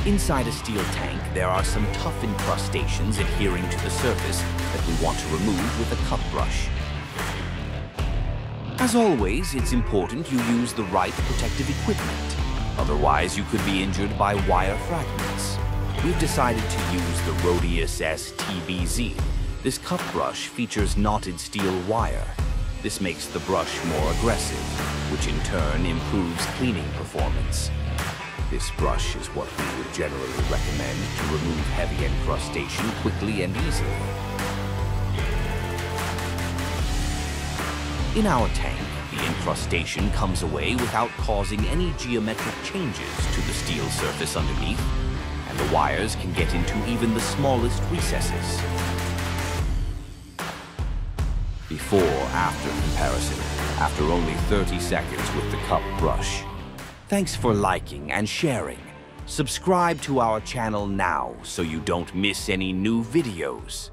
Inside a steel tank, there are some tough encrustations adhering to the surface that we want to remove with a cup brush. As always, it's important you use the right protective equipment. Otherwise, you could be injured by wire fragments. We've decided to use the RHODIUS STBZ. This cup brush features knotted steel wire. This makes the brush more aggressive, which in turn improves cleaning performance. This brush is what we would generally recommend to remove heavy encrustation quickly and easily. In our tank, the encrustation comes away without causing any geometric changes to the steel surface underneath, and the wires can get into even the smallest recesses. Before-after comparison, after only 30 seconds with the cup brush. Thanks for liking and sharing. Subscribe to our channel now so you don't miss any new videos.